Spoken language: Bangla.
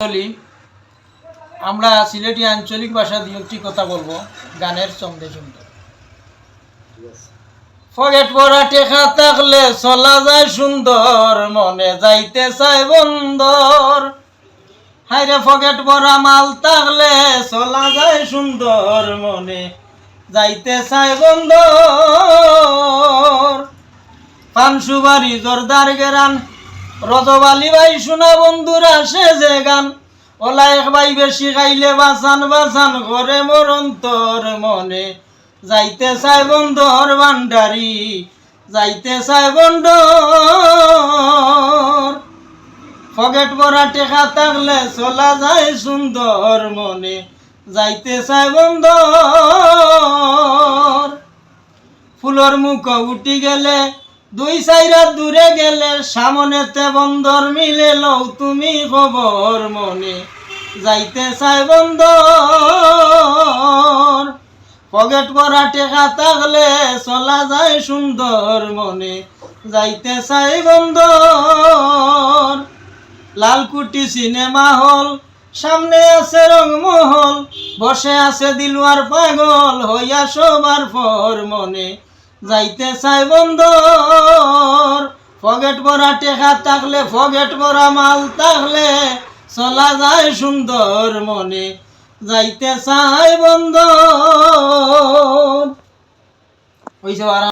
চলি আমরা সিলেটি আঞ্চলিক ভাষা দিয়ে একটি কথা বলবো গানের ছন্দে সুন্দর। পকেট ভরা টেকা থাকলে চলা যায় সুন্দর, মনে যাইতে চাই বন্দর। হাইরে পকেট ভরা মাল থাকলে চলা যায় সুন্দর, মনে যাইতে চাই বন্দর। পান সুবারি জোরদার গেরান রজবালি ভাই শোনা বন্ধুরা সে যে গান। ওলা এক ভাই বেশি খাইলে বাঁচান বাঁচান ঘরে মরন্তর, মনে যাইতে চাই বন্ধর ভান্ডারি যাইতে চাই বন্ধর। পকেট ভরা টেকা থাকলে চলা যায় সুন্দর, মনে যাইতে চাই বন্ধর। ফুলর মুখ উঠি গেলে দুই চাইরা দূরে গেলে সামনেতে বন্দর মিলে লও তুমি খবর, মনে যাইতে চাই বন্দর। পকেট ভরা টেকা থাকলে চলা যায় সুন্দর, মনে যাইতে চাই বন্দর। লালকুটি সিনেমা হল সামনে আছে রংমহল, বসে আছে দিলওয়ার পাগল হইয়া সবার পর, মনে যাইতে চাই বন্দর। পকেট ভরা টেকা থাকলে পকেট ভরা মাল থাকলে চলা যায় সুন্দর, মনে যাইতে চাই বন্দর।